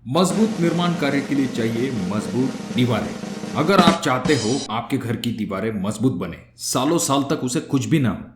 मजबूत निर्माण कार्य के लिए चाहिए मजबूत दीवारें। अगर आप चाहते हो आपके घर की दीवारें मजबूत बने, सालों साल तक उसे कुछ भी ना हो,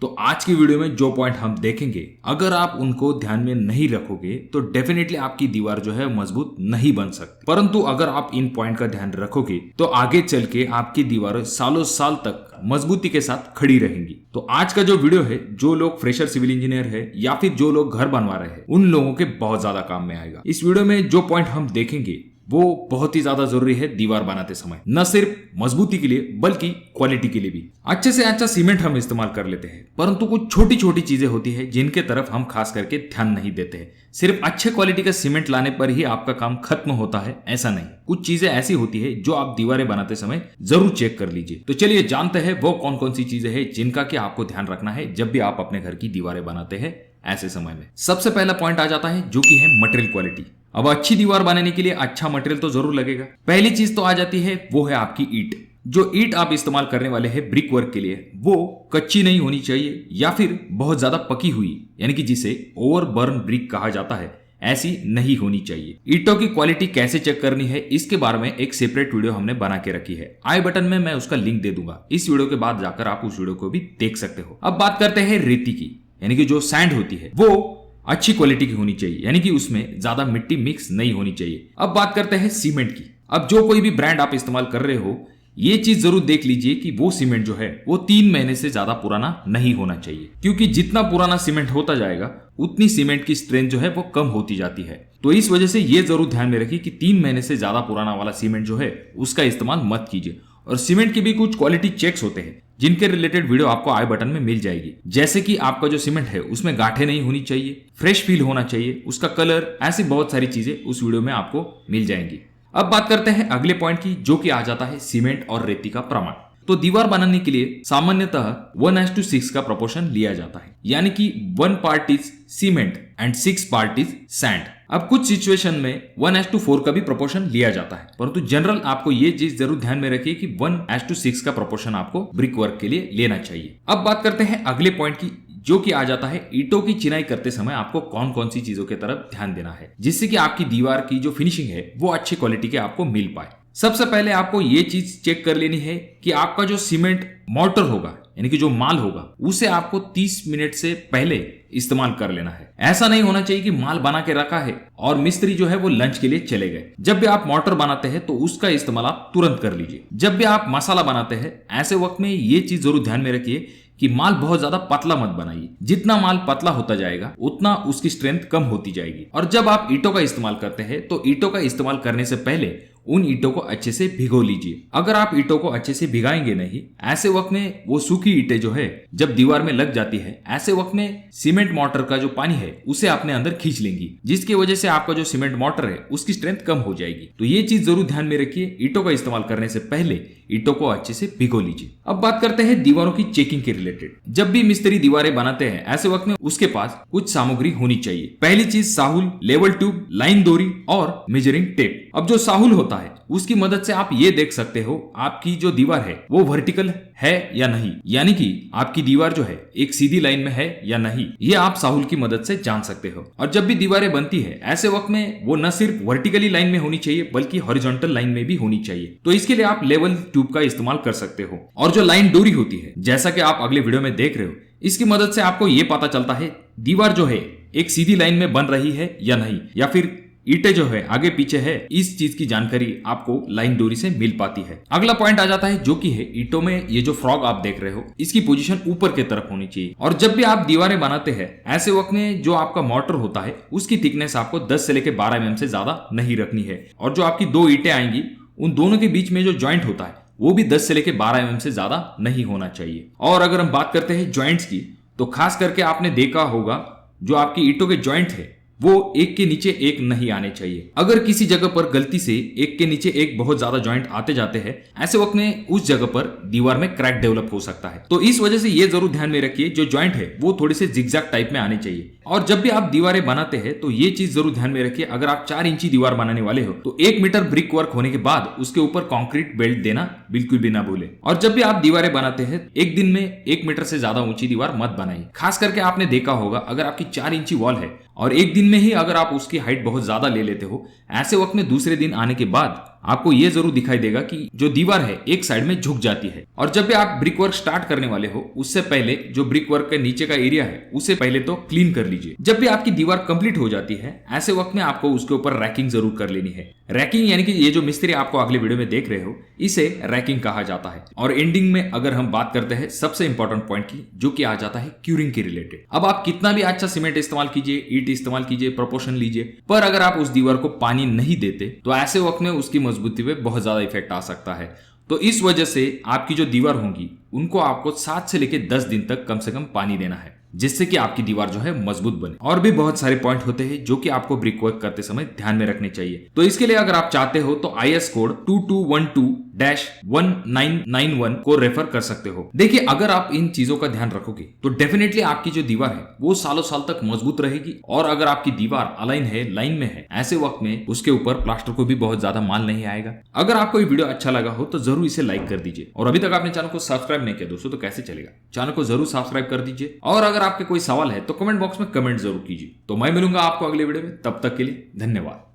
तो आज की वीडियो में जो पॉइंट हम देखेंगे, अगर आप उनको ध्यान में नहीं रखोगे तो डेफिनेटली आपकी दीवार जो है मजबूत नहीं बन सकती। परंतु अगर आप इन पॉइंट का ध्यान रखोगे तो आगे चल के आपकी दीवारें सालों साल तक मजबूती के साथ खड़ी रहेंगी। तो आज का जो वीडियो है, जो लोग फ्रेशर सिविल इंजीनियर है या फिर जो लोग घर बनवा रहे हैं, उन लोगों के बहुत ज्यादा काम में आएगा। इस वीडियो में जो पॉइंट हम देखेंगे वो बहुत ही ज्यादा जरूरी है दीवार बनाते समय, न सिर्फ मजबूती के लिए बल्कि क्वालिटी के लिए भी। अच्छे से अच्छा सीमेंट हम इस्तेमाल कर लेते हैं, परंतु कुछ छोटी छोटी चीजें होती है जिनके तरफ हम खास करके ध्यान नहीं देते हैं। सिर्फ अच्छे क्वालिटी का सीमेंट लाने पर ही आपका काम खत्म होता है, ऐसा नहीं। कुछ चीजें ऐसी होती है जो आप दीवारें बनाते समय जरूर चेक कर लीजिए। तो चलिए जानते हैं वो कौन कौन सी चीजें हैं जिनका कि आपको ध्यान रखना है जब भी आप अपने घर की दीवारें बनाते हैं ऐसे समय में। सबसे पहला पॉइंट आ जाता है जो कि है मटेरियल क्वालिटी। अब अच्छी दीवार बनाने के लिए अच्छा मटेरियल तो जरूर लगेगा। पहली चीज तो आ जाती है वो है आपकी ईंट। जो ईंट आप इस्तेमाल करने वाले हैं ब्रिक वर्क के लिए, वो कच्ची नहीं होनी चाहिए या फिर बहुत ज्यादा पकी हुई, यानी कि जिसे ओवर बर्न ब्रिक कहा जाता है, ऐसी नहीं होनी चाहिए। ईंटों की क्वालिटी कैसे चेक करनी है इसके बारे में एक सेपरेट वीडियो हमने बना के रखी है, आई बटन में मैं उसका लिंक दे दूंगा। इस वीडियो के बाद जाकर आप उस वीडियो को भी देख सकते हो। अब बात करते हैं रेती की, यानी कि जो सैंड होती है वो अच्छी क्वालिटी की होनी चाहिए, यानी कि उसमें ज्यादा मिट्टी मिक्स नहीं होनी चाहिए। अब बात करते हैं सीमेंट की। अब जो कोई भी ब्रांड आप इस्तेमाल कर रहे हो, ये चीज जरूर देख लीजिए कि वो सीमेंट जो है वो 3 महीने से ज्यादा पुराना नहीं होना चाहिए, क्योंकि जितना पुराना सीमेंट होता जाएगा उतनी सीमेंट की स्ट्रेंथ जो है वो कम होती जाती है। तो इस वजह से ये जरूर ध्यान में रखिए कि 3 महीने से ज्यादा पुराना वाला सीमेंट जो है उसका इस्तेमाल मत कीजिए। और सीमेंट की भी कुछ क्वालिटी चेक्स होते हैं जिनके रिलेटेड वीडियो आपको आई बटन में मिल जाएगी। जैसे कि आपका जो सीमेंट है उसमें गांठें नहीं होनी चाहिए, फ्रेश फील होना चाहिए, उसका कलर, ऐसी बहुत सारी चीजें उस वीडियो में आपको मिल जाएंगी। अब बात करते हैं अगले पॉइंट की, जो कि आ जाता है सीमेंट और रेती का प्रमाण। तो दीवार बनाने के लिए सामान्यतः 1:6 का प्रोपोर्शन लिया जाता है, यानी कि 1 part is cement and 6 part is sand. अब कुछ सिचुएशन में 1:4 का भी प्रोपोर्शन लिया जाता है, परंतु जनरल आपको ये चीज जरूर ध्यान में रखिए कि 1:6 का प्रोपोर्शन आपको ब्रिक वर्क के लिए लेना चाहिए। अब बात करते हैं अगले पॉइंट की, जो कि आ जाता है ईंटों की चिनाई करते समय आपको कौन कौन सी चीजों की तरफ ध्यान देना है, जिससे कि आपकी दीवार की जो फिनिशिंग है वो अच्छी क्वालिटी के आपको मिल पाए। सबसे पहले आपको ये चीज चेक कर लेनी है कि आपका जो सीमेंट मोर्टर होगा, यानी कि जो माल होगा, उसे आपको 30 मिनट से पहले इस्तेमाल कर लेना है। ऐसा नहीं होना चाहिए कि माल बना के रखा है और मिस्त्री जो है वो लंच के लिए चले गए। जब भी आप मोर्टर बनाते हैं तो उसका इस्तेमाल आप तुरंत कर लीजिए। जब भी आप मसाला बनाते हैं ऐसे वक्त में ये चीज जरूर ध्यान में रखिए कि माल बहुत ज्यादा पतला मत बनाइए। जितना माल पतला होता जाएगा उतना उसकी स्ट्रेंथ कम होती जाएगी। और जब आप ईंटों का इस्तेमाल करते हैं तो ईंटों का इस्तेमाल करने से पहले उन ईंटों को अच्छे से भिगो लीजिए। अगर आप ईंटों को अच्छे से भिगाएंगे नहीं, ऐसे वक्त में वो सूखी ईंटें जो है जब दीवार में लग जाती है, ऐसे वक्त में सीमेंट मोर्टर का जो पानी है उसे अपने अंदर खींच लेंगी, जिसकी वजह से आपका जो सीमेंट मोर्टर है उसकी स्ट्रेंथ कम हो जाएगी। तो ये चीज जरूर ध्यान में रखिए, ईंटों का इस्तेमाल करने से पहले ईंटों को अच्छे से भिगो लीजिए। अब बात करते हैं दीवारों की चेकिंग के रिलेटेड। जब भी मिस्त्री दीवारें बनाते हैं ऐसे वक्त में उसके पास कुछ सामग्री होनी चाहिए। पहली चीज साहुल, लेवल ट्यूब, लाइन डोरी और मेजरिंग टेप। अब जो साहुल होता है उसकी मदद से आप ये देख सकते हो आपकी जो दीवार है वो वर्टिकल है या नहीं, यानी कि आपकी दीवार जो है एक सीधी लाइन में है या नहीं, ये आप साहुल की मदद से जान सकते हो। और जब भी दीवारें बनती है ऐसे वक्त में वो न सिर्फ वर्टिकली लाइन में होनी चाहिए बल्कि हॉरिजॉन्टल लाइन में भी होनी चाहिए। तो इसके लिए आप लेवल ट्यूब का इस्तेमाल कर सकते हो। और जो लाइन डोरी होती है, जैसा कि आप अगले वीडियो में देख रहे हो, इसकी मदद से आपको ये पता चलता है दीवार जो है एक सीधी लाइन में बन रही है या नहीं, या फिर ईंटें जो है आगे पीछे है। इस चीज की जानकारी आपको लाइन डोरी से मिल पाती है। अगला पॉइंट आ जाता है जो कि है ईंटों में ये जो फ्रॉग आप देख रहे हो इसकी पोजीशन ऊपर की तरफ होनी चाहिए। और जब भी आप दीवारें बनाते हैं ऐसे वक्त में जो आपका मोर्टर होता है उसकी थिकनेस आपको 10 से लेकर 12 mm से ज्यादा नहीं रखनी है। और जो आपकी 2 ईंटें आएंगी उन दोनों के बीच में जो ज्वाइंट होता है वो भी 10 से लेकर 12 mm से ज्यादा नहीं होना चाहिए। और अगर हम बात करते हैं ज्वाइंट्स की, तो खास करके आपने देखा होगा जो आपकी ईंटों के ज्वाइंट है वो एक के नीचे एक नहीं आने चाहिए। अगर किसी जगह पर गलती से एक के नीचे एक बहुत ज्यादा जॉइंट आते जाते हैं ऐसे वक्त में उस जगह पर दीवार में क्रैक डेवलप हो सकता है। तो इस वजह से ये जरूर ध्यान में रखिए जो जॉइंट है वो थोड़े से जिगजैग टाइप में आने चाहिए। और जब भी आप दीवारें बनाते हैं तो ये चीज जरूर ध्यान में रखिए, अगर आप 4 इंची दीवार बनाने वाले हो तो 1 मीटर ब्रिक वर्क होने के बाद उसके ऊपर कंक्रीट बेल्ट देना बिल्कुल भी ना भूले। और जब भी आप दीवारें बनाते हैं एक दिन में 1 मीटर से ज्यादा ऊंची दीवार मत बनाइए। खास करके आपने देखा होगा अगर आपकी 4 इंची वॉल है और एक दिन में ही अगर आप उसकी हाइट बहुत ज्यादा ले लेते हो, ऐसे वक्त में दूसरे दिन आने के बाद आपको यह जरूर दिखाई देगा कि जो दीवार है एक साइड में झुक जाती है। और जब भी आप ब्रिक वर्क स्टार्ट करने वाले हो उससे पहले जो ब्रिक वर्क के नीचे का एरिया है उसे पहले तो क्लीन कर लीजिए। जब भी आपकी दीवार कंप्लीट हो जाती है ऐसे वक्त में आपको उसके ऊपर रैकिंग जरूर कर लेनी है। रैकिंग यानी कि ये जो मिस्त्री आपको अगले वीडियो में देख रहे हो इसे रैकिंग कहा जाता है। और एंडिंग में अगर हम बात करते हैं सबसे इंपॉर्टेंट पॉइंट की, जो कि आ जाता है क्यूरिंग के रिलेटेड। अब आप कितना भी अच्छा सीमेंट इस्तेमाल कीजिए, ईंट इस्तेमाल कीजिए, प्रोपोर्शन लीजिए, पर अगर आप उस दीवार को पानी नहीं देते तो ऐसे वक्त में उसकी मजबूती पे बहुत ज्यादा इफेक्ट आ सकता है। तो इस वजह से आपकी जो दीवार होंगी उनको आपको 7 से लेकर 10 दिन तक कम से कम पानी देना है, जिससे कि आपकी दीवार जो है मजबूत बने। और भी बहुत सारे पॉइंट होते हैं जो कि आपको ब्रिक वर्क करते समय ध्यान में रखने चाहिए। तो इसके लिए अगर आप चाहते हो तो IS कोड 2212-1991 को रेफर कर सकते हो। देखिए अगर आप इन चीजों का ध्यान रखोगे तो डेफिनेटली आपकी जो दीवार है वो सालों साल तक मजबूत रहेगी। और अगर आपकी दीवार अलाइन है, लाइन में है, ऐसे वक्त में उसके ऊपर प्लास्टर को भी बहुत ज्यादा माल नहीं आएगा। अगर आपको ये वीडियो अच्छा लगा हो तो जरूर इसे लाइक कर दीजिए। और अभी तक आपने चैनल को सब्सक्राइब नहीं किया दोस्तों तो कैसे चलेगा, चैनल को जरूर सब्सक्राइब कर दीजिए। और अगर आपके कोई सवाल है तो कमेंट बॉक्स में कमेंट जरूर कीजिए। तो मैं मिलूंगा आपको अगले वीडियो में, तब तक के लिए धन्यवाद।